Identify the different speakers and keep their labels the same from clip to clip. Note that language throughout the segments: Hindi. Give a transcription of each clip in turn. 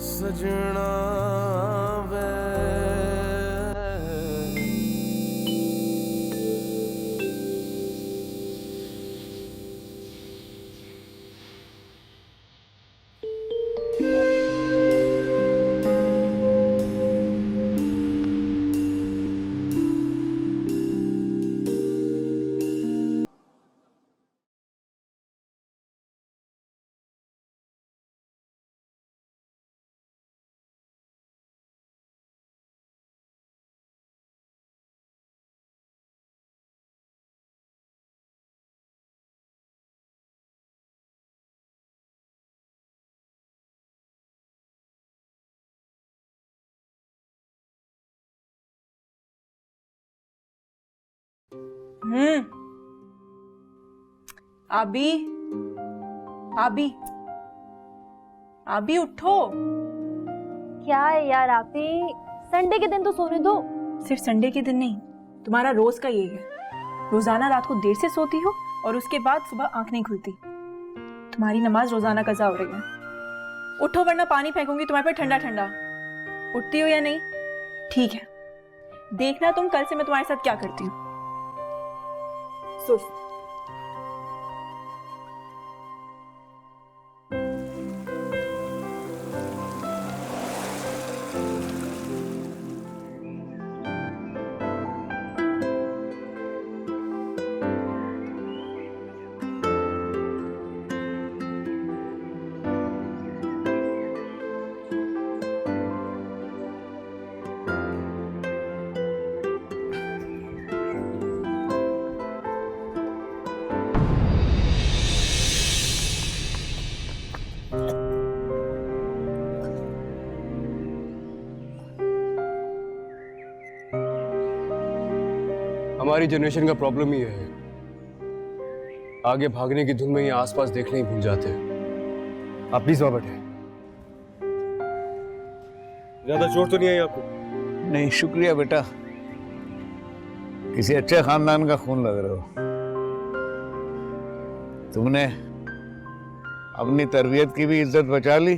Speaker 1: सजना वे
Speaker 2: आबी, आबी, आबी उठो।
Speaker 3: क्या है यार आपी, संडे के दिन तो सोने दो।
Speaker 2: सिर्फ संडे के दिन नहीं, तुम्हारा रोज का ये है। रोजाना रात को देर से सोती हो और उसके बाद सुबह आंख नहीं खुलती। तुम्हारी नमाज रोजाना कज़ा हो रही है। उठो वरना पानी फेंकूंगी तुम्हारे पे ठंडा ठंडा। उठती हो या नहीं? ठीक है, देखना तुम कल से मैं तुम्हारे साथ क्या करती हूँ। सुस्त।
Speaker 4: हमारी जनरेशन का प्रॉब्लम ही है, आगे भागने की धुन में ही आसपास देखने ही भूल जाते हैं। आप प्लीज वहां बैठे। ज्यादा चोट तो नहीं आई आपको?
Speaker 5: नहीं शुक्रिया बेटा, किसी अच्छे खानदान का खून लग रहे हो। तुमने अपनी तरबियत की भी इज्जत बचा ली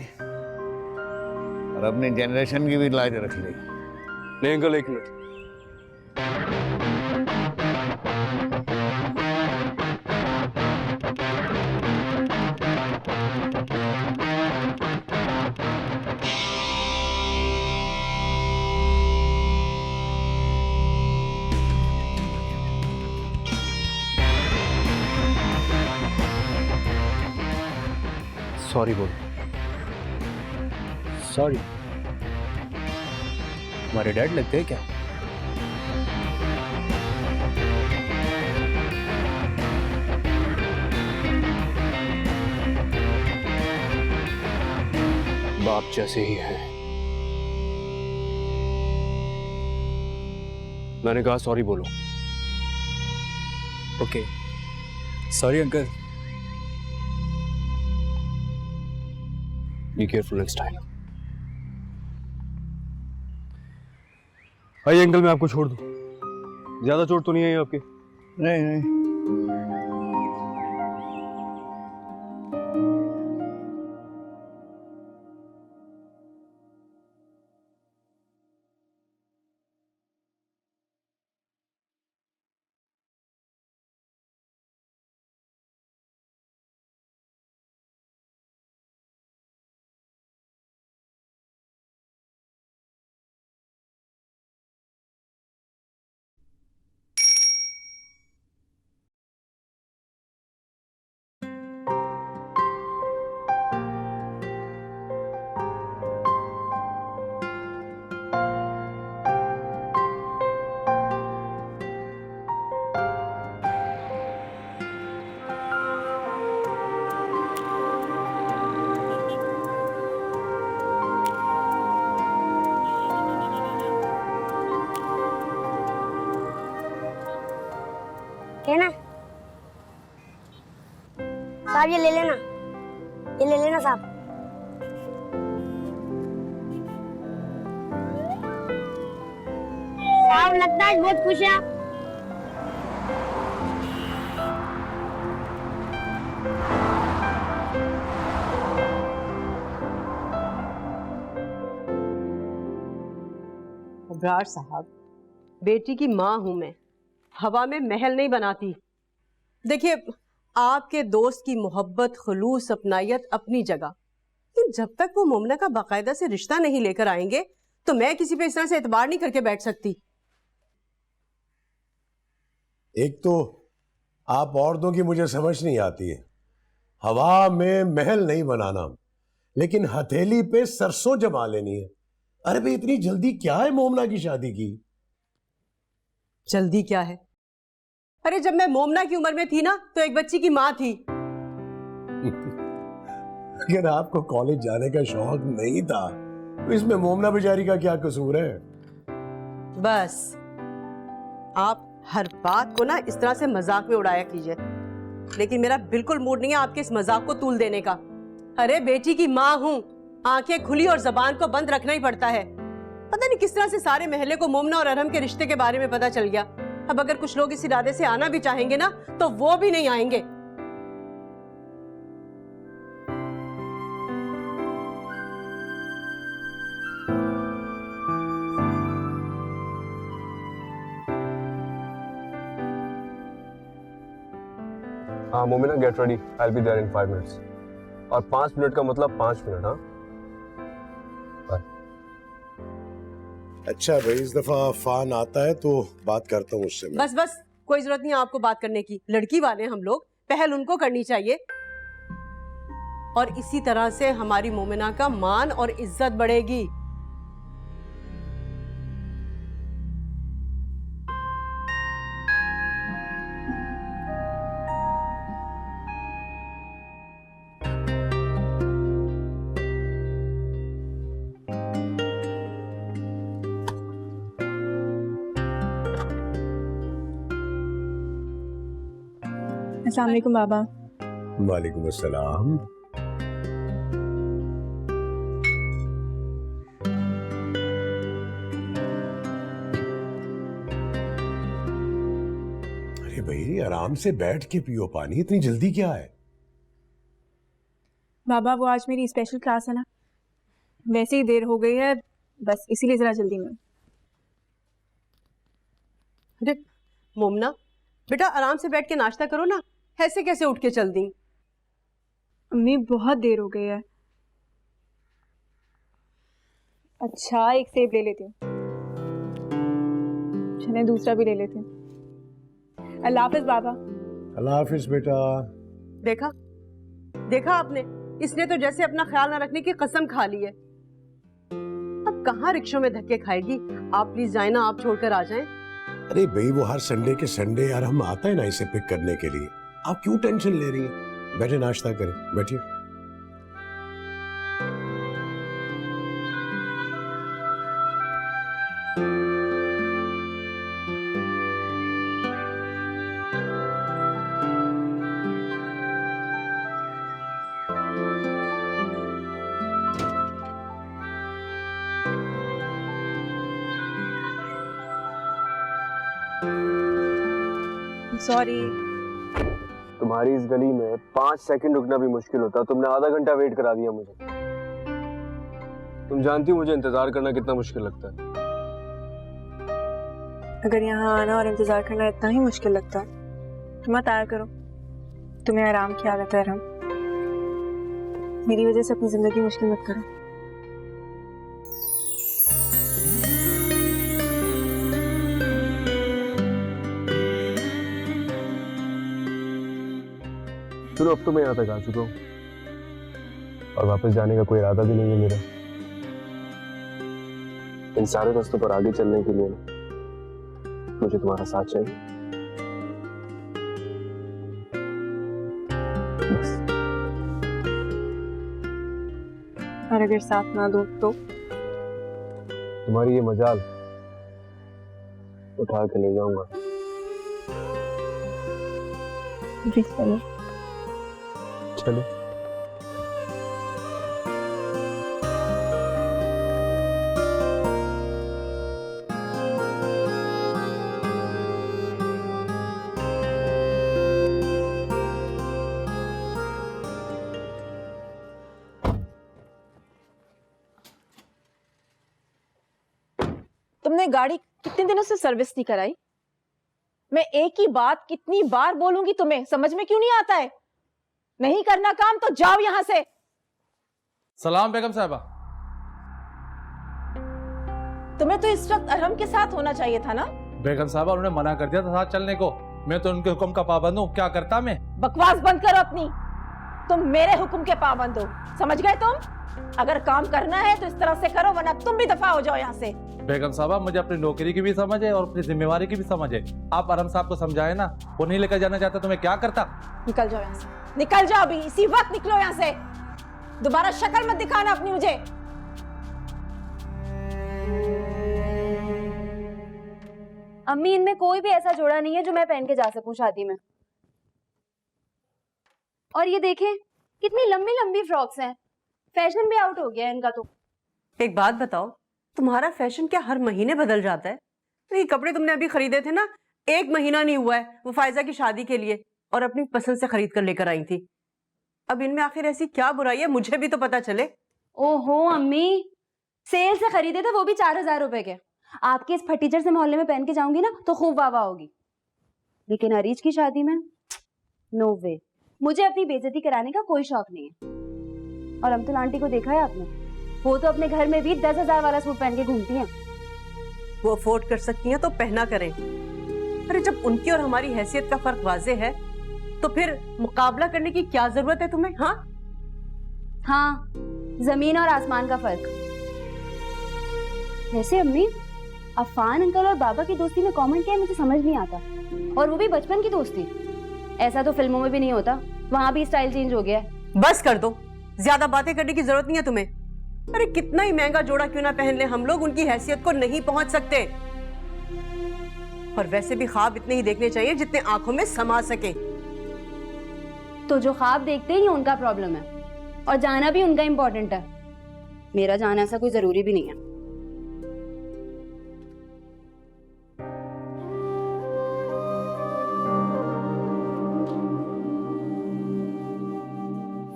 Speaker 5: और अपनी जनरेशन की भी लाज रख ली।
Speaker 4: नहीं अंकल, एक मिनट। सॉरी बोल। सॉरी? तुम्हारे डैड लगते हैं क्या? बाप जैसे ही है। मैंने कहा सॉरी बोलो।
Speaker 6: Okay, sorry uncle.
Speaker 4: Be careful next time. आइए अंकल, मैं आपको छोड़ दूं। ज्यादा चोट तो नहीं आई आपकी?
Speaker 5: नहीं नहीं,
Speaker 7: लेना साहब, ये ले लेना, ये ले लेना साहब। साहब लगता है बहुत खुश है आप।
Speaker 8: अबरार साहब, बेटी की माँ हूं मैं, हवा में महल नहीं बनाती। देखिए, आपके दोस्त की मोहब्बत, खलूस, अपनायत अपनी जगह, लेकिन जब तक वो मोमना का बाकायदा से रिश्ता नहीं लेकर आएंगे तो मैं किसी पे इस तरह से एतबार नहीं करके बैठ सकती।
Speaker 9: एक तो आप औरतों की मुझे समझ नहीं आती है। हवा में महल नहीं बनाना, लेकिन हथेली पे सरसों जमा लेनी है। अरे भाई, इतनी जल्दी क्या है मोमना की शादी की?
Speaker 8: जल्दी क्या है? अरे जब मैं मोमना की उम्र में थी ना तो एक बच्ची की माँ थी।
Speaker 9: अगर आपको कॉलेज जाने का शौक नहीं था तो इसमें मोमना बेचारी का क्या कसूर है?
Speaker 8: बस आप हर बात को ना इस तरह से मजाक में उड़ाया कीजिए, लेकिन मेरा बिल्कुल मूड नहीं है आपके इस मजाक को तूल देने का। अरे बेटी की माँ हूं, आंखें खुली और जबान को बंद रखना ही पड़ता है। पता नहीं किस तरह से सारे महल्ले को मोमना और अरहम के रिश्ते के बारे में पता चल गया। अब अगर कुछ लोग इस इरादे से आना भी चाहेंगे ना तो वो भी नहीं आएंगे।
Speaker 4: हाँ Momina, get ready, I will be there in 5 minutes. और 5 मिनट का मतलब 5 मिनट। हाँ बाय।
Speaker 9: अच्छा भाई, इस दफा फान आता है तो बात करता हूँ उससे मैं।
Speaker 8: बस बस, कोई जरूरत नहीं है आपको बात करने की। लड़की वाले हम लोग, पहल उनको करनी चाहिए और इसी तरह से हमारी मोमिना का मान और इज्जत बढ़ेगी।
Speaker 2: अस्सलाम वालेकुम बाबा।
Speaker 9: वालेकुम अस्सलाम। अरे भाई, आराम से बैठ के पियो पानी, इतनी जल्दी क्या है?
Speaker 2: बाबा वो आज मेरी स्पेशल क्लास है ना, वैसे ही देर हो गई है, बस इसीलिए जरा जल्दी में।
Speaker 8: अरे मोमना बेटा, आराम से बैठ के नाश्ता करो ना, ऐसे कैसे उठ के चल दी?
Speaker 2: अम्मी बहुत देर हो गई है। अच्छा एक सेब ले लेती हूँ, चले दूसरा भी ले लेती हूँ। अल्लाह हाफिज बाबा।
Speaker 9: अल्लाह हाफिज बेटा।
Speaker 8: देखा देखा आपने, इसने तो जैसे अपना ख्याल न रखने की कसम खा ली है। अब कहाँ रिक्शों में धक्के खाएगी। आप प्लीज जाए ना, आप छोड़कर आ जाएं।
Speaker 9: अरे भाई, वो हर संडे के संडे यार हम आते हैं ना इसे पिक करने के लिए। आप क्यों टेंशन ले रही हैं? बैठे नाश्ता करें, बैठिए।
Speaker 2: सॉरी।
Speaker 4: तुम्हारी इस गली में 5 सेकंड रुकना भी मुश्किल होता, तुमने आधा घंटा वेट करा दिया मुझे। तुम जानती हो मुझे इंतजार करना कितना मुश्किल लगता है।
Speaker 2: अगर यहाँ आना और इंतजार करना इतना ही मुश्किल लगता तो मत आया करो। तुम्हें आराम की आदत है अरहम, मेरी वजह से अपनी जिंदगी मुश्किल मत करो।
Speaker 4: चलो अब तो मैं यहाँ तक आ चुका हूँ और वापस जाने का कोई इरादा भी नहीं है मेरा। इन सारे रास्तों पर आगे चलने के लिए मुझे तुम्हारा साथ चाहिए, बस।
Speaker 2: और अगर साथ ना दो तो?
Speaker 4: तुम्हारी ये मजाल उठा के ले जाऊंगा। चलो।
Speaker 2: तुमने गाड़ी कितने दिनों से सर्विस नहीं कराई? मैं एक ही बात कितनी बार बोलूंगी तुम्हें, समझ में क्यों नहीं आता है? नहीं करना काम तो जाओ यहां से।
Speaker 1: सलाम बेगम साहबा।
Speaker 2: तुम्हें तो इस वक्त अरहम के साथ होना चाहिए था ना।
Speaker 1: बेगम साहबा उन्होंने मना कर दिया था साथ चलने को। मैं तो उनके हुक्म का पाबंद हूँ, क्या करता मैं?
Speaker 2: बकवास बंद करो अपनी। तुम मेरे हुक्म के पाबंद हो, समझ गए तुम? अगर काम करना है तो इस तरह से करो, वरना तुम भी दफा हो जाओ यहाँ से।
Speaker 1: बेगम साहबा मुझे अपनी नौकरी की भी समझ है और अपनी जिम्मेवारी की भी समझ है। आप अरहम साहब को समझाए ना, वो नहीं लेकर जाना चाहता तो मैं क्या करता?
Speaker 2: निकल जाओ यहाँ से, निकल जाओ अभी, इसी वक्त निकलो यहाँ से। दोबारा शक्ल मत दिखाना अपनी मुझे।
Speaker 3: अम्मी, इनमें कोई भी ऐसा जोड़ा नहीं है जो मैं पहन के जा सकूं शादी में। और ये देखें कितनी लंबी लंबी फ्रॉक्स हैं, फैशन भी आउट हो गया है इनका तो।
Speaker 8: एक बात बताओ, तुम्हारा फैशन क्या हर महीने बदल जाता है? ये कपड़े तुमने अभी खरीदे थे ना, 1 महीना नहीं हुआ है, वो फायजा की शादी के लिए, और अपनी पसंद से खरीद कर लेकर आई थी। अब इनमें आखिर ऐसी क्या बुराई है, मुझे भी तो पता चले।
Speaker 3: ओहो अम्मी, सेल से खरीदे थे, वो भी 4000 रुपए के। आपके इस फटीचर से मोहल्ले में पहन के जाऊंगी ना तो खूब वाह वाह होगी, लेकिन अरीज की शादी में नो वे। मुझे अपनी बेइज्जती कराने का कोई शौक नहीं है। और अमतुल आंटी को देखा है आपने? वो तो अपने घर में भी 10,000 वाला सूट पहन के घूमती हैं।
Speaker 8: वो अफोर्ड कर सकती हैं तो पहना करें। अरे जब उनकी और हमारी हैसियत का फर्क वाजे है तो फिर मुकाबला करने की क्या जरूरत है तुम्हें?
Speaker 3: हाँ, जमीन और आसमान का फर्क। वैसे अम्मी, अफान अंकल और बाबा की दोस्ती में कॉमन क्या है मुझे समझ नहीं आता, और वो भी बचपन की दोस्ती। ऐसा तो फिल्मों में भी नहीं होता, वहां भी स्टाइल चेंज हो गया है।
Speaker 8: बस कर दो, ज्यादा बातें करने की जरूरत नहीं है तुम्हें। अरे कितना ही महंगा जोड़ा क्यों ना पहन ले, हम लोग उनकी हैसियत को नहीं पहुंच सकते। और वैसे भी ख्वाब इतने ही देखने चाहिए जितने आंखों में समा सके।
Speaker 3: तो जो ख्वाब देखते हैं ये उनका प्रॉब्लम है, और जाना भी उनका इम्पोर्टेंट है। मेरा जाना ऐसा कोई जरूरी भी नहीं है।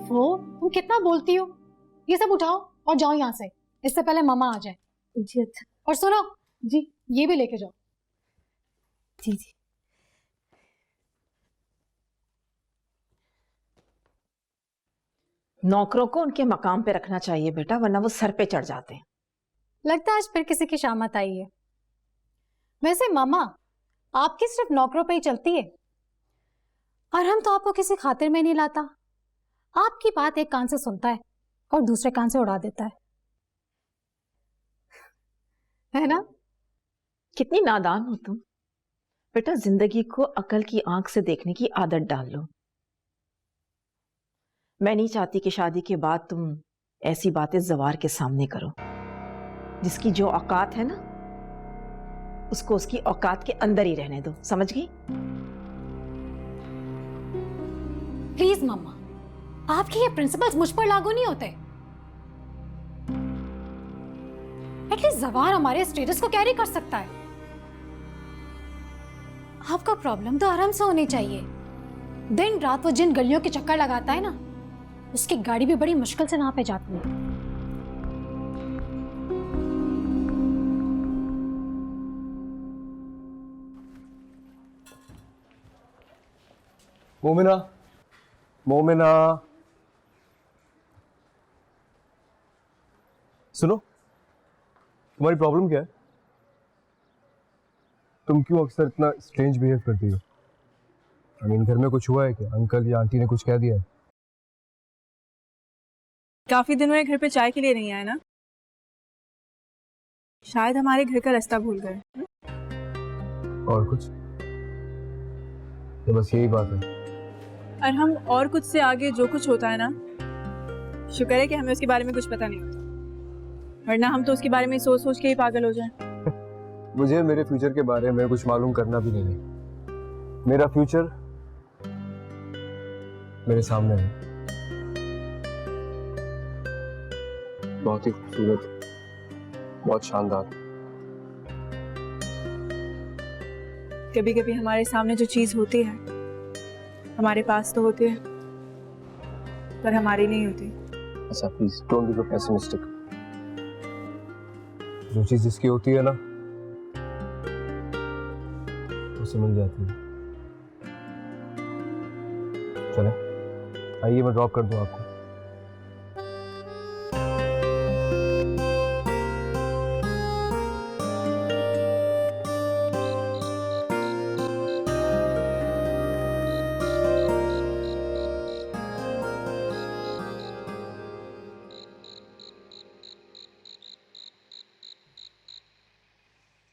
Speaker 10: वो तुम कितना बोलती हो? ये सब उठाओ और जाओ यहाँ से, इससे पहले मामा आ जाए।
Speaker 2: जी अच्छा।
Speaker 10: और सुनो जी, ये भी लेके जाओ।
Speaker 2: जी जी। नौकरों को उनके मकाम पे रखना चाहिए बेटा, वरना वो सर पे चढ़ जाते हैं।
Speaker 10: लगता है आज फिर किसी की शामत आई है। वैसे मामा, आपकी सिर्फ नौकरों पे ही चलती है, और हम तो आपको किसी खातिर में नहीं लाता। आपकी बात एक कान से सुनता है और दूसरे कान से उड़ा देता है ना?
Speaker 2: कितनी नादान हो तुम बेटा। जिंदगी को अकल की आंख से देखने की आदत डाल लो। मैं नहीं चाहती कि शादी के बाद तुम ऐसी बातें जवार के सामने करो। जिसकी जो औकात है ना, उसको उसकी औकात के अंदर ही रहने दो, समझ गई?
Speaker 10: प्लीज मम्मा, आपके ये प्रिंसिपल्स मुझ पर लागू नहीं होते। एटलीस्ट जवार हमारे स्टेटस को कैरी कर सकता है। आपका प्रॉब्लम तो आराम से होनी चाहिए। दिन रात वो जिन गलियों के चक्कर लगाता है ना, उसकी गाड़ी भी बड़ी मुश्किल से वहां पे जाती है।
Speaker 4: मोमिना, मोमिना, सुनो, तुम्हारी प्रॉब्लम क्या है? तुम क्यों अक्सर इतना स्ट्रेंज बिहेव करती हो? घर में कुछ हुआ है क्या? अंकल या आंटी ने कुछ कह दिया है?
Speaker 2: काफी दिनों में घर पे चाय के लिए नहीं आए ना? शायद हमारे घर का रास्ता भूल गए।
Speaker 4: और कुछ? तो बस यही बात है।
Speaker 2: और हम और कुछ से आगे जो कुछ होता है ना, शुक्र है कि हमें उसके बारे में कुछ पता नहीं होता, वरना हम तो उसके बारे में सोच सोच के ही पागल हो जाएं।
Speaker 4: मुझे मेरे फ्यूचर के बारे में कुछ मालूम करना भी नहीं है। मेरा फ्यूचर मेरे सामने है, बहुत ही खूबसूरत, बहुत शानदार।
Speaker 2: कभी कभी हमारे सामने जो चीज होती है हमारे पास तो होती है पर हमारी नहीं होती।
Speaker 4: ऐसा please don't be so pessimistic. जो चीज जिसकी होती है ना, उससे मिल जाती है। चले आइए, मैं ड्रॉप कर दूं आपको।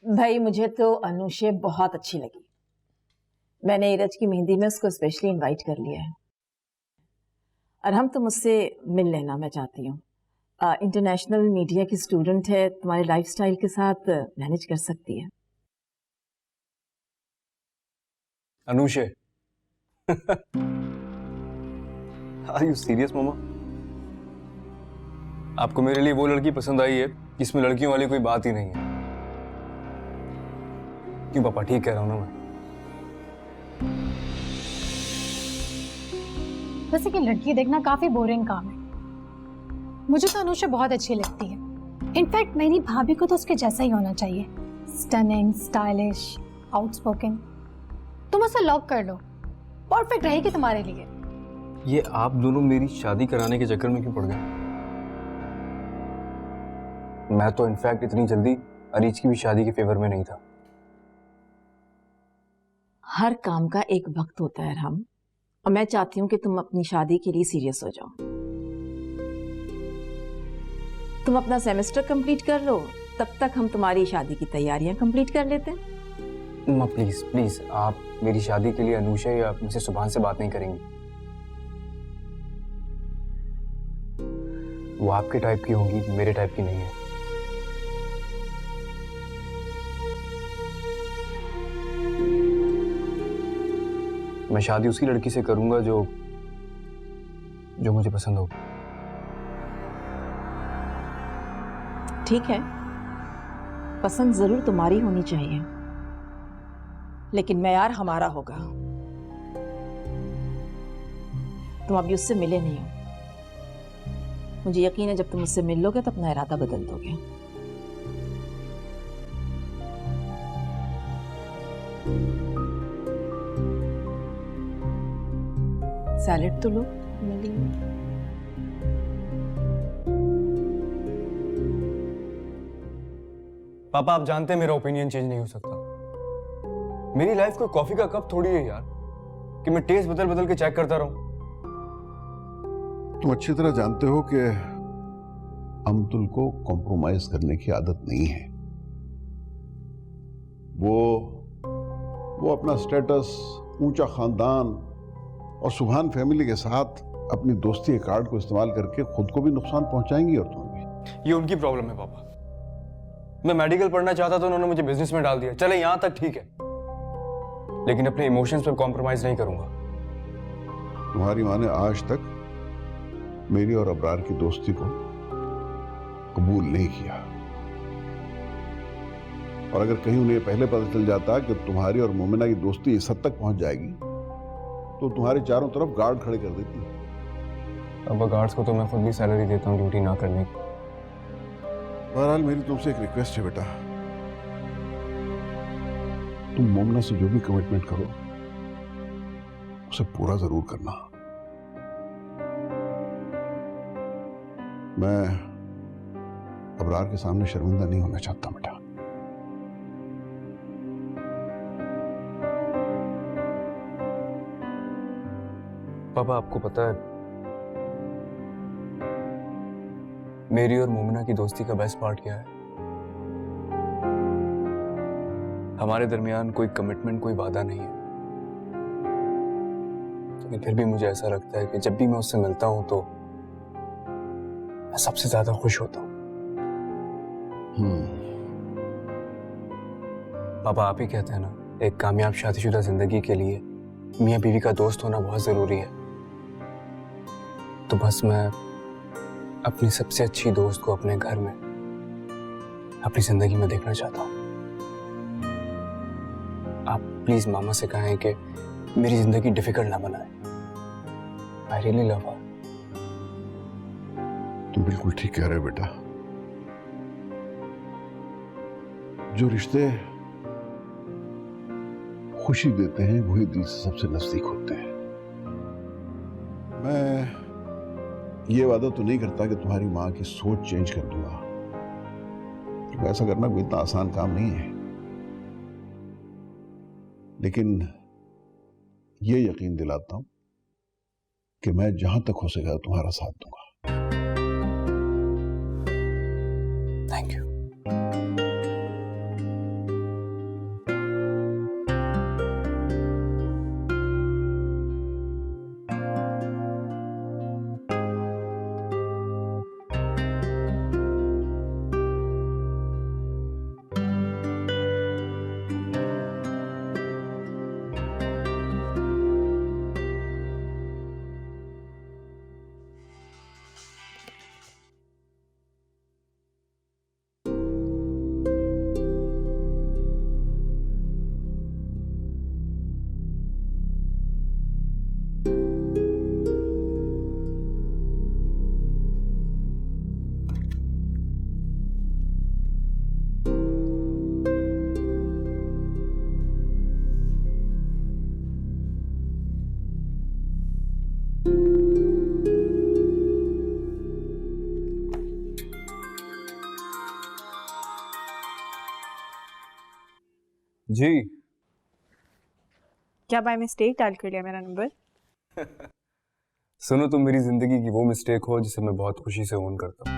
Speaker 2: भाई मुझे तो अनुषे बहुत अच्छी लगी। मैंने नीरज की मेहंदी में उसको स्पेशली इनवाइट कर लिया है। और हम तुम उससे मिल लेना, मैं चाहती हूँ। इंटरनेशनल मीडिया की स्टूडेंट है, तुम्हारे लाइफस्टाइल के साथ मैनेज कर सकती है।
Speaker 4: अनुषे आर यू सीरियस मामा? आपको मेरे लिए वो लड़की पसंद आई है जिसमें लड़कियों वाली कोई बात ही नहीं है? क्यों पापा, ठीक कह रहा हूं ना मैं?
Speaker 10: वैसे कि लड़की देखना काफी बोरिंग काम है। मुझे तो अनुषा बहुत अच्छी लगती है। इनफैक्ट मेरी भाभी को तो उसके जैसा ही होना चाहिए, स्टनिंग, स्टाइलिश, आउटस्पोकन। तुम उसे लॉक कर लो, परफेक्ट रहेगी तुम्हारे लिए।
Speaker 4: ये आप दोनों मेरी शादी कराने के चक्कर में क्यों पड़ गए? मैं तो इनफैक्ट इतनी जल्दी अरीज की भी शादी के फेवर में नहीं था।
Speaker 2: हर काम का एक वक्त होता है राम, और मैं चाहती हूँ कि तुम अपनी शादी के लिए सीरियस हो जाओ। तुम अपना सेमेस्टर कंप्लीट कर लो, तब तक हम तुम्हारी शादी की तैयारियां कंप्लीट कर लेते हैं।
Speaker 4: माँ प्लीज प्लीज, आप मेरी शादी के लिए अनुषा या मुझसे सुभान से बात नहीं करेंगी? वो आपके टाइप की होंगी, मेरे टाइप की नहीं है। मैं शादी उसी लड़की से करूंगा जो मुझे पसंद हो।
Speaker 2: ठीक है, पसंद जरूर तुम्हारी होनी चाहिए, लेकिन मेयार हमारा होगा। तुम अभी उससे मिले नहीं हो। मुझे यकीन है जब तुम उससे मिल लोगे तो अपना इरादा बदल दोगे। सैलेड तो लो, मिली।
Speaker 4: पापा, आप जानते हैं मेरा ओपिनियन चेंज नहीं हो सकता। मेरी लाइफ कोई कॉफी का कप थोड़ी है यार कि मैं टेस्ट बदल बदल के चेक करता रहूं।
Speaker 9: तुम अच्छी तरह जानते हो कि अमतुल को कॉम्प्रोमाइज करने की आदत नहीं है। वो अपना स्टेटस, ऊंचा खानदान और सुभान फैमिली के साथ अपनी दोस्ती के कार्ड को इस्तेमाल करके खुद को भी नुकसान पहुंचाएंगी और तुम्हें भी।
Speaker 4: ये उनकी प्रॉब्लम है पापा। मैं मेडिकल पढ़ना चाहता था, उन्होंने मुझे बिजनेस में डाल दिया। चले यहां तक ठीक है, लेकिन अपने इमोशंस पे कॉम्प्रोमाइज नहीं करूंगा।
Speaker 9: तुम्हारी माँ ने आज तक मेरी और अबरार की दोस्ती को कबूल नहीं किया, और अगर कहीं उन्हें पहले पता चल जाता कि तुम्हारी और मोमिना की दोस्ती इस हद तक पहुंच जाएगी तो तुम्हारे चारों तरफ गार्ड खड़े कर देती।
Speaker 4: अब गार्ड्स को तो मैं खुद भी सैलरी देता हूँ ड्यूटी ना करने की।
Speaker 9: बहरहाल मेरी तुमसे एक रिक्वेस्ट है बेटा, तुम मोमिना से जो भी कमिटमेंट करो उसे पूरा जरूर करना। मैं अबरार के सामने शर्मिंदा नहीं होना चाहता बेटा।
Speaker 4: पापा, आपको पता है मेरी और मोमिना की दोस्ती का बेस्ट पार्ट क्या है? हमारे दरमियान कोई कमिटमेंट, कोई वादा नहीं है, लेकिन फिर भी मुझे ऐसा लगता है कि जब भी मैं उससे मिलता हूं तो मैं सबसे ज्यादा खुश होता हूं। पापा, आप ही कहते हैं ना, एक कामयाब शादीशुदा जिंदगी के लिए मियां बीवी का दोस्त होना बहुत जरूरी है। तो बस मैं अपनी सबसे अच्छी दोस्त को अपने घर में, अपनी जिंदगी में देखना चाहता हूं। आप प्लीज मामा से कहें कि मेरी जिंदगी डिफिकल्ट ना बनाए। आई रियली लव हर।
Speaker 9: तुम बिल्कुल ठीक कह रहे हो बेटा। जो रिश्ते
Speaker 11: खुशी देते हैं वही दिल से सबसे नजदीक होते हैं। मैं ये वादा तो नहीं करता कि तुम्हारी माँ की सोच चेंज कर दूंगा, क्योंकि ऐसा करना कोई इतना आसान काम नहीं है, लेकिन ये यकीन दिलाता हूं कि मैं जहां तक हो सकेगा तुम्हारा साथ दूंगा।
Speaker 4: Thank you. जी
Speaker 2: क्या बाय मिस्टेक डाल कर लिया मेरा नंबर?
Speaker 4: सुनो, तुम मेरी जिंदगी की वो मिस्टेक हो जिसे मैं बहुत खुशी से ओन करता हूँ।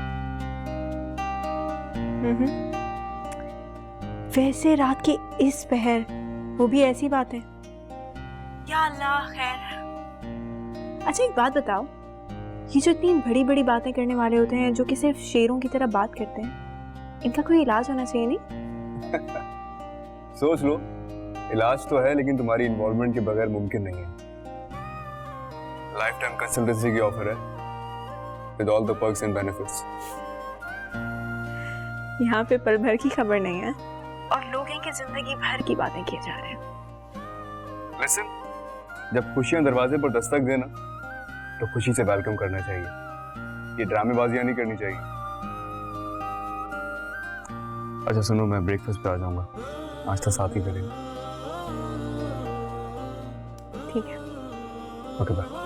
Speaker 2: वैसे रात के इस पहर वो भी ऐसी बात है? या अल्लाह खैर। अच्छा एक बात बताओ, ये जो इतनी बड़ी बड़ी बातें करने वाले होते हैं जो कि सिर्फ शेरों की तरह बात करते हैं, इनका कोई इलाज होना चाहिए नहीं?
Speaker 4: सोच लो, इलाज तो है लेकिन तुम्हारी इन्वॉल्वमेंट के बगैर मुमकिन नहीं है। लाइफ टाइम कंसल्टेंसी की ऑफर है with all the perks and benefits.
Speaker 2: यहाँ पे पल भर की खबर नहीं है और लोग इनकी जिंदगी भर की बातें किए जा रहे हैं।
Speaker 4: लिसन, जब खुशियां दरवाजे पर दस्तक देना तो खुशी से वेलकम करना चाहिए, ये ड्रामेबाजियां नहीं करनी चाहिए। अच्छा सुनो, मैं ब्रेकफास्ट पे आ जाऊंगा, नाश्ता साथ ही करेंगे।
Speaker 2: ठीक है,
Speaker 4: ओके बाय।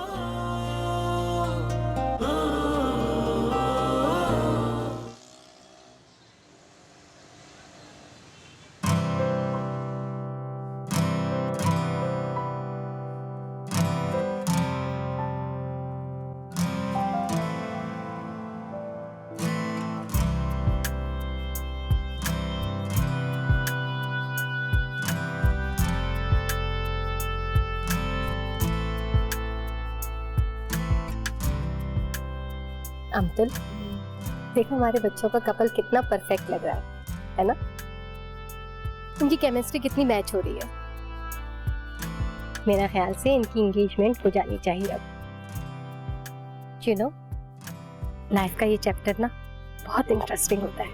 Speaker 10: अमतुल, देखो हमारे बच्चों का कपल कितना परफेक्ट लग रहा है ना? उनकी केमिस्ट्री कितनी मैच हो रही है। मेरा ख्याल से इनकी एंगेजमेंट हो जानी चाहिए अब। यू नो, लाइफ का ये चैप्टर ना बहुत इंटरेस्टिंग होता है।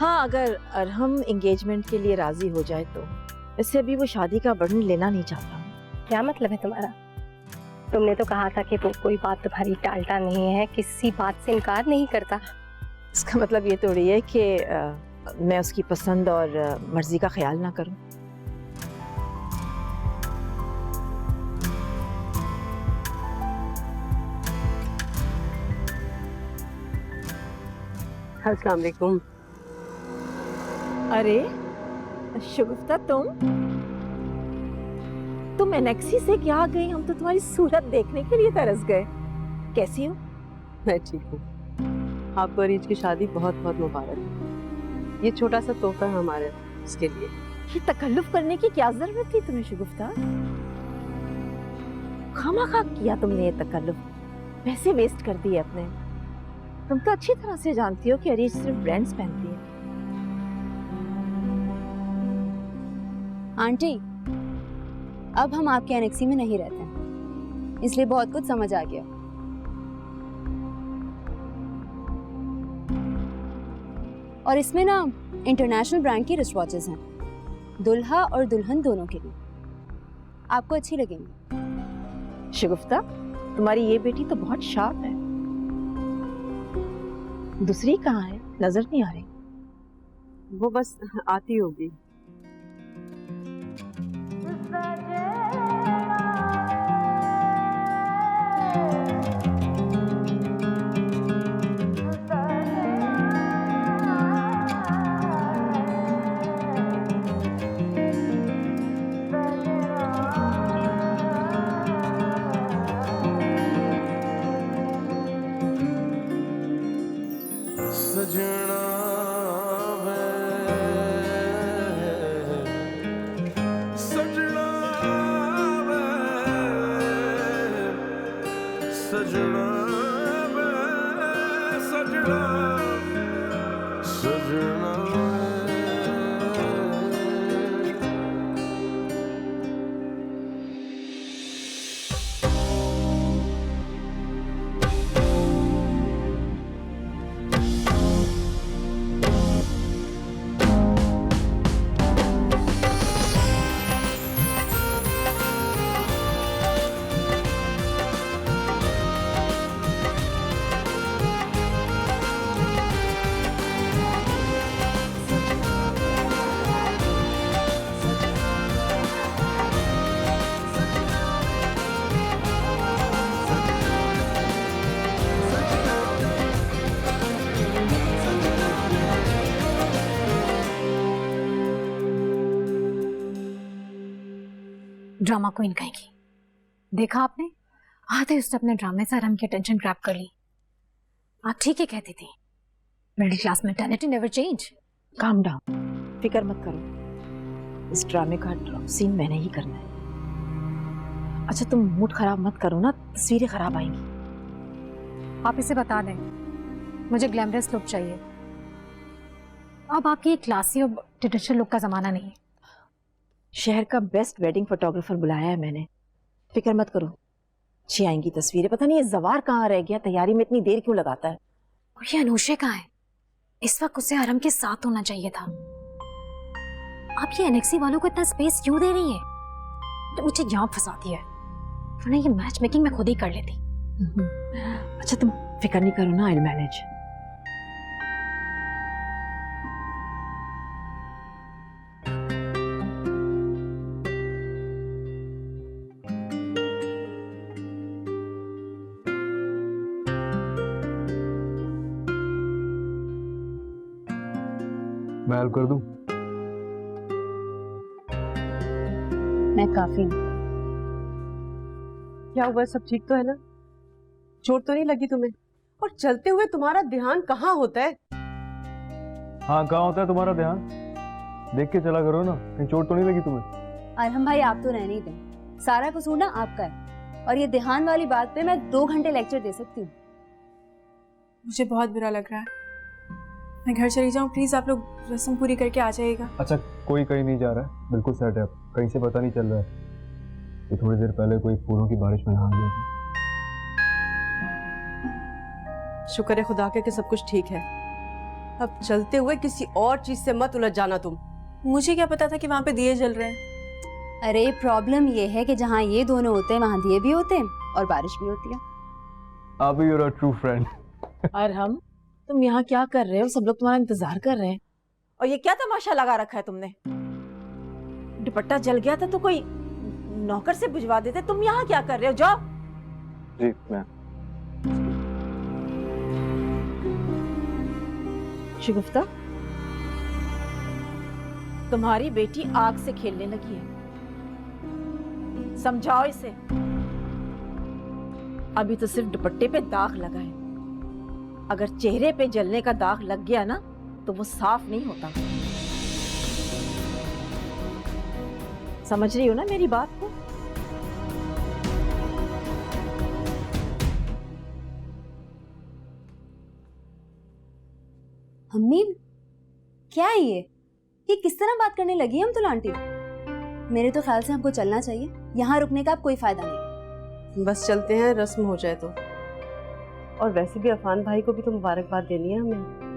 Speaker 12: हाँ, अगर अरहम एंगेजमेंट के लिए राजी हो जाए तो। वैसे अभी वो शादी का बर्डन लेना नहीं चाहता।
Speaker 10: क्या मतलब है तुम्हारा? तुमने तो कहा था कि वो कोई बात तुम्हारी टालता नहीं है, किसी बात से इनकार नहीं करता।
Speaker 12: इसका मतलब ये थोड़ी है कि मैं उसकी पसंद और मर्जी का ख्याल ना करूं।
Speaker 8: अस्सलाम वालेकुम।
Speaker 12: अरे शुगुफ्ता, तुम एनेक्सी से क्या आ गई? हम तो तुम्हारी सूरत देखने के लिए तरस गए। कैसी हो?
Speaker 8: मैं ठीक हूँ। आपको अरीज की शादी बहुत बहुत मुबारक। ये छोटा सा तोहफा है हमारे इसके लिए।
Speaker 12: ये तकल्लुफ करने की क्या जरूरत थी तुम्हें शुगुफ्ता? खामखा किया तुमने ये तकल्लुफ, पैसे वेस्ट कर दिए अपने। तुम तो अच्छी तरह से जानती हो कि अरीज सिर्फ ब्रांड्स पहनती है।
Speaker 3: आंटी, अब हम आपके एनेक्सी में नहीं रहते हैं, इसलिए बहुत कुछ समझ आ गया। और इसमें ना इंटरनेशनल ब्रांड की रिस्ट वॉचेस हैं, दुल्हा और दुल्हन दोनों के लिए। आपको अच्छी लगेंगी।
Speaker 12: शगुफ्ता, तुम्हारी ये बेटी तो बहुत शार्प है। दूसरी कहाँ है? नजर नहीं आ रही।
Speaker 8: वो बस आती होगी।
Speaker 13: सजना वे सजना वे सजना वे सजना सजना
Speaker 10: ड्रामा क्वीन कहेगी। देखा आपने, आधे उसने अपने ड्रामे से आराम की अटेंशन ग्रैब कर ली। आप ठीक ही कहती थी, middle class mentality never change.
Speaker 12: Calm down, फिक्र मत करो, इस ड्रामे का सीन मैंने ही करना है। अच्छा तुम मूड खराब मत करो ना, तस्वीरें खराब आएंगी।
Speaker 10: आप इसे बता दें, मुझे ग्लैमरस लुक चाहिए। अब आपकी क्लासी और ट्रेडिशनल लुक का जमाना नहीं है।
Speaker 12: शहर का बेस्ट वेडिंग फोटोग्राफर बुलाया है मैंने, फिक्र मत करो, अच्छी आएंगी तस्वीरें। पता नहीं ये जवार कहाँ रह गया, तैयारी में इतनी देर क्यों लगाता है।
Speaker 10: और ये अनूशे कहाँ है? इस वक्त उसे आराम के साथ होना चाहिए था। आप ये एनेक्सी वालों को इतना स्पेस क्यों दे रही है? तो मुझे यहाँ फंसा दिया है, वरना ये मैच मेकिंग मैं खुद ही कर लेती।
Speaker 12: अच्छा तुम फिक्र नहीं करो ना, आई विल मैनेज।
Speaker 4: मैं हेल्प कर दूं?
Speaker 3: मैं काफी हूँ।
Speaker 8: क्या हुआ, सब ठीक तो है ना? चोट तो नहीं लगी तुम्हें? और चलते हुए तुम्हारा ध्यान कहाँ होता है?
Speaker 4: हाँ कहाँ होता है तुम्हारा ध्यान? देख के चला करो ना, कहीं चोट तो नहीं लगी तुम्हें?
Speaker 3: अरहम भाई आप तो रहने ही दें, सारा कसूर ना आपका है। और ये ध्यान वाली बात पे मैं 2 घंटे लेक्चर दे सकती हूँ।
Speaker 2: मुझे बहुत बुरा लग रहा है, मैं घर चली जाऊँ प्लीज। आप लोग रस्म पूरी करके आ जाइएगा।
Speaker 4: अच्छा कोई कहीं नहीं जा रहा है, बिल्कुल सेट है, कहीं से पता नहीं चल रहा है कि थोड़ी देर पहले कोई फूलों की बारिश में नहा गया था।
Speaker 8: शुक्र है खुदा के कि सब कुछ ठीक है। अब चलते हुए किसी और चीज से मत उलझ जाना तुम।
Speaker 2: मुझे क्या पता था कि वहाँ पे दिए जल रहे हैं।
Speaker 3: अरे प्रॉब्लम ये है कि जहाँ ये दोनों होते हैं वहाँ दिए भी होते हैं और बारिश भी होती है।
Speaker 4: आप ही योर ट्रू फ्रेंड।
Speaker 12: और हम, तुम यहाँ क्या कर रहे हो? सब लोग तुम्हारा इंतजार कर रहे हैं। और ये क्या तमाशा लगा रखा है तुमने? दुपट्टा जल गया था तो कोई नौकर से बुझवा देते। तुम यहाँ क्या कर रहे हो? जाओ।
Speaker 4: जी मैं।
Speaker 12: शगुफ्ता, तुम्हारी बेटी आग से खेलने लगी है, समझाओ इसे। अभी तो सिर्फ दुपट्टे पे दाग लगा है, अगर चेहरे पे जलने का दाग लग गया ना तो वो साफ नहीं होता। समझ रही हो ना मेरी बात को?
Speaker 3: अम्मी क्या है ये किस तरह बात करने लगी है हम तो आंटी? मेरे तो ख्याल से हमको चलना चाहिए, यहाँ रुकने का अब कोई फायदा नहीं।
Speaker 8: बस चलते हैं, रस्म हो जाए तो। और वैसे भी अफान भाई को भी तो मुबारकबाद देनी है हमें।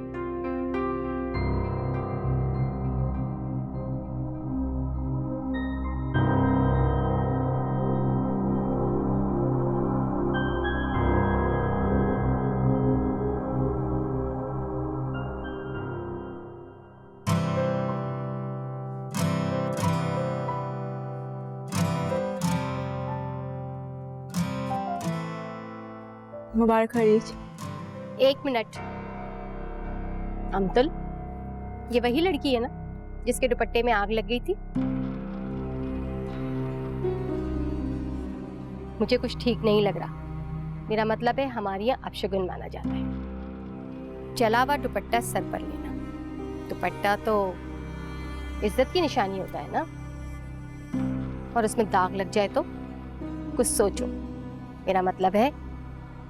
Speaker 2: मुबारक हो रीच।
Speaker 14: 1 मिनट। अमतुल, ये वही लड़की है ना जिसके दुपट्टे में आग लग गई थी? मुझे कुछ ठीक नहीं लग रहा। मेरा मतलब है हमारे यहाँ अपशगुन माना जाता है। जला हुआ दुपट्टा सर पर लेना। दुपट्टा तो इज्जत की निशानी होता है ना, और उसमें दाग लग जाए तो कुछ सोचो। मेरा मतलब है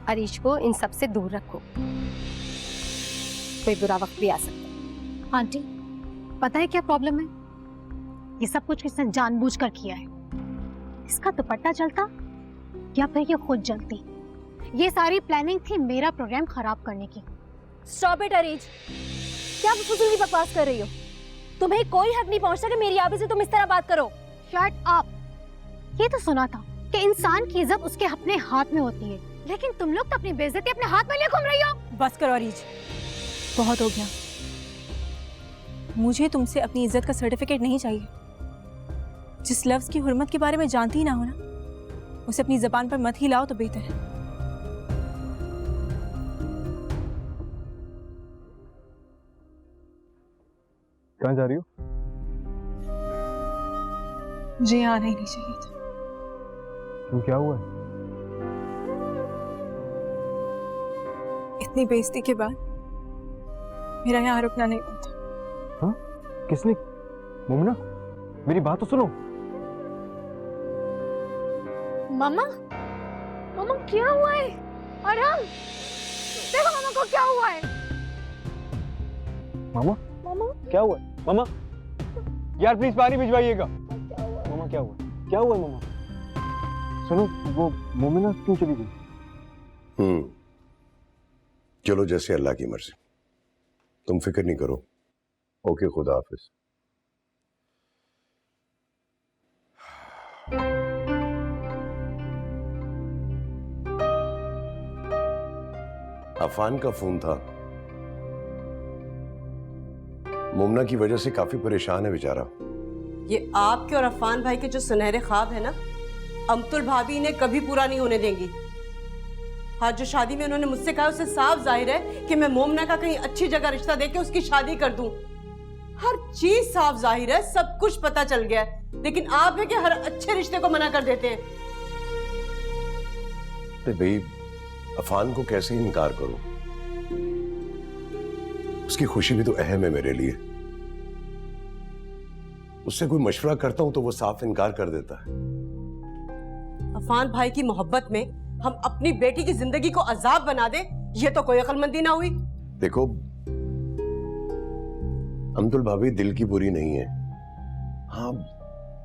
Speaker 14: अरीश को इन सब से दूर रखो, कोई बुरा वक्त भी आ सकता है।
Speaker 10: आंटी, पता है क्या प्रॉब्लम है? ये सब कुछ किसने जानबूझकर किया है। इसका दुपट्टा जलता या फिर ये खुद जलती। ये सारी प्लानिंग थी मेरा प्रोग्राम खराब करने की।
Speaker 3: स्टॉप इट अरीज, क्या फजूल की बकवास कर रही हो? तुम्हें कोई हक नहीं पहुंचता कि मेरी आबी से तुम इस तरह बात करो।
Speaker 10: Shut up. ये तो सुना था कि इंसान की इज्जत उसके अपने हाथ में होती है, लेकिन तुम लोग तो अपनी बेइज्जती अपने हाथ में लिए घूम रही हो।
Speaker 2: बस करो अरीज, बहुत हो गया। मुझे तुमसे अपनी इज्जत का सर्टिफिकेट नहीं चाहिए। जिस लफ्ज की हुर्मत के बारे में जानती ही ना हो ना, उसे अपनी जबान पर मत ही लाओ तो बेहतर है।
Speaker 4: कहाँ जा रही हो?
Speaker 2: मुझे यहाँ आना ही नहीं चाहिए था।
Speaker 4: क्यों, क्या हुआ?
Speaker 2: इतनी बेइज्जती के बाद मेरा यहाँ रुकना नहीं बनता।
Speaker 4: हाँ? किसने? मोमिना, मेरी बात तो सुनो।
Speaker 10: मामा, मामा क्या हुआ है? अरहम, देखो मामा को क्या हुआ है।
Speaker 4: मामा,
Speaker 10: मामा
Speaker 4: क्या हुआ? मामा, यार प्लीज पानी भिजवाइएगा। मामा क्या हुआ? क्या हुआ मामा? सुनो, वो मोमिना क्यों चली गई?
Speaker 9: चलो, जैसे अल्लाह की मर्जी। तुम फिक्र नहीं करो। ओके, खुदा हाफिज। अफान का फोन था। मोमना की वजह से काफी परेशान है बेचारा।
Speaker 8: ये आपके और अफान भाई के जो सुनहरे ख्वाब है ना, अमतुल भाभी इन्हें कभी पूरा नहीं होने देंगी। आज जो शादी में उन्होंने मुझसे कहा, उससे साफ जाहिर है कि मैं मोमना का कहीं अच्छी जगह रिश्ता देके उसकी शादी कर दूं। हर चीज साफ जाहिर है, सब कुछ पता चल गया है, लेकिन आप है कि हर अच्छे रिश्ते को मना कर देते हैं।
Speaker 9: अरे भाई, अफान को कैसे इनकार करूं? उसकी खुशी भी तो अहम है मेरे लिए। उससे कोई मशवरा करता हूं तो वो साफ इनकार कर देता है।
Speaker 8: अफान भाई की मोहब्बत में हम अपनी बेटी की जिंदगी को अजाब बना दे, ये तो कोई अक्लमंदी ना हुई।
Speaker 9: देखो, अमतुल भाभी दिल की बुरी नहीं है। हाँ,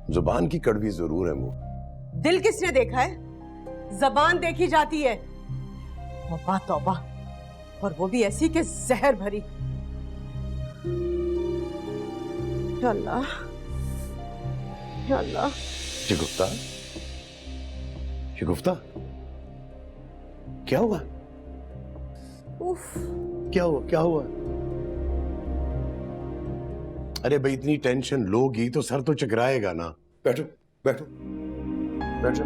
Speaker 9: जुबान की कड़वी जरूर है मुंह।
Speaker 8: दिल किसने देखा है? जबान देखी जाती है। तौबा तौबा, और वो भी ऐसी के जहर भरी। या अल्लाह, या अल्लाह।
Speaker 9: शिगुफ्ता, शिगुफ्ता, क्या हुआ?
Speaker 8: उफ,
Speaker 9: क्या हुआ? क्या हुआ? अरे भाई, इतनी टेंशन लोगी तो सर तो चकराएगा ना। बैठो बैठो बैठो।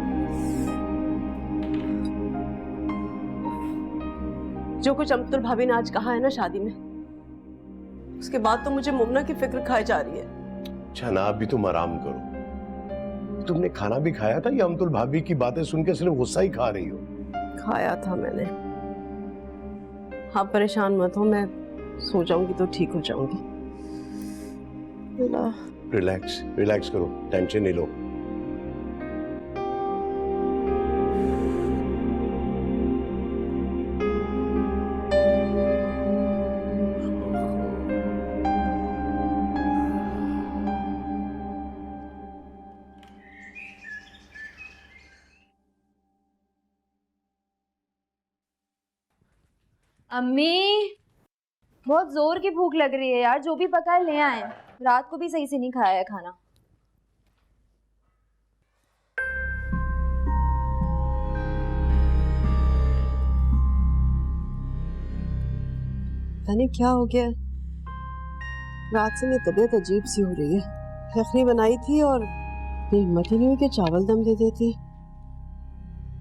Speaker 8: जो कुछ अमतुल भाभी ने आज कहा है ना शादी में, उसके बाद तो मुझे मोमना की फिक्र खाई जा रही है।
Speaker 9: अच्छा ना, अभी तुम आराम करो। तुमने खाना भी खाया था या अमतुल भाभी की बातें सुन के सिर्फ गुस्सा ही खा रही हो?
Speaker 8: खाया था मैंने। आप परेशान मत हो, मैं सो जाऊंगी तो ठीक हो जाऊंगी।
Speaker 9: रिलैक्स रिलैक्स करो, टेंशन नहीं लो।
Speaker 3: अम्मी, बहुत जोर की भूख लग रही है यार, जो भी पका है ले आए। रात को भी सही से नहीं खाया है खाना।
Speaker 8: पता नहीं क्या हो गया, रात से मेरी तबीयत अजीब सी हो रही है। यखनी बनाई थी और हिम्मत ही नहीं हुई कि चावल दम दे देती।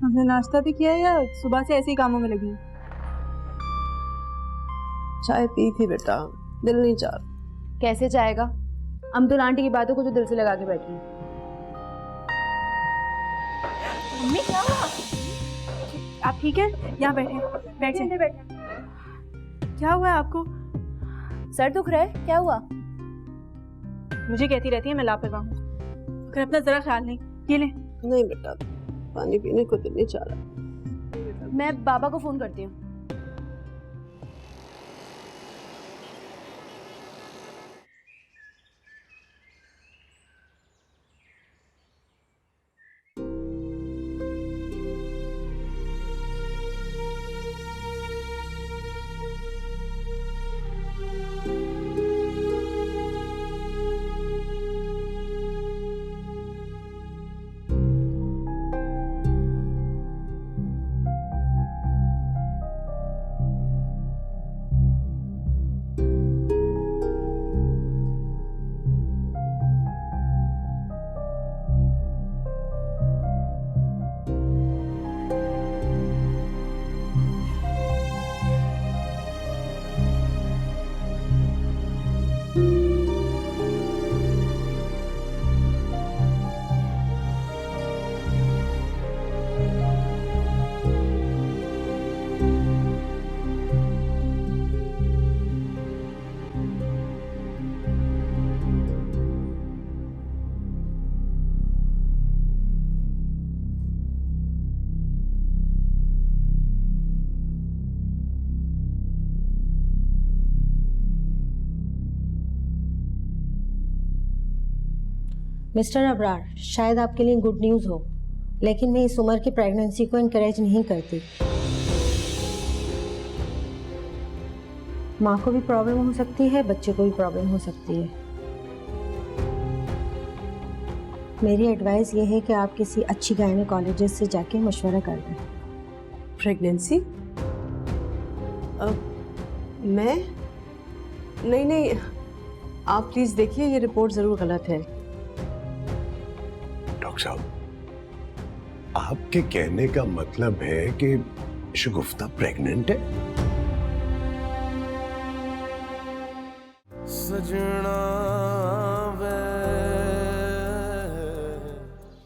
Speaker 2: हमने नाश्ता भी किया या सुबह से ऐसे ही कामों में लगी?
Speaker 8: चाय पी थी बेटा, दिल नहीं चाह।
Speaker 3: कैसे चाहेगा? अमतुल आंटी की बातों को जो दिल से लगा के बैठी।
Speaker 2: मम्मी क्या हुआ? आप ठीक है? यहाँ बैठे बैठे। क्या हुआ है आपको?
Speaker 3: सर दुख रहा है? क्या हुआ?
Speaker 2: मुझे कहती रहती है मैं लापरवाह हूँ, मगर अपना जरा ख्याल नहीं। ये ले।
Speaker 8: नहीं बेटा, पानी पीने को दिल नहीं चाह रहा।
Speaker 3: मैं बाबा को फोन करती हूँ।
Speaker 15: मिस्टर अबरार, शायद आपके लिए गुड न्यूज़ हो, लेकिन मैं इस उम्र की प्रेगनेंसी को इनकरेज नहीं करती। माँ को भी प्रॉब्लम हो सकती है, बच्चे को भी प्रॉब्लम हो सकती है। मेरी एडवाइस ये है कि आप किसी अच्छी गायनेकोलॉजिस्ट से जाके मशवरा कर दें।
Speaker 8: प्रेगनेंसी? मैं? नहीं, आप प्लीज देखिए, ये रिपोर्ट जरूर गलत है।
Speaker 9: डॉक्टर साहब, आपके कहने का मतलब है कि शगुफ्ता प्रेग्नेंट है?
Speaker 13: सजना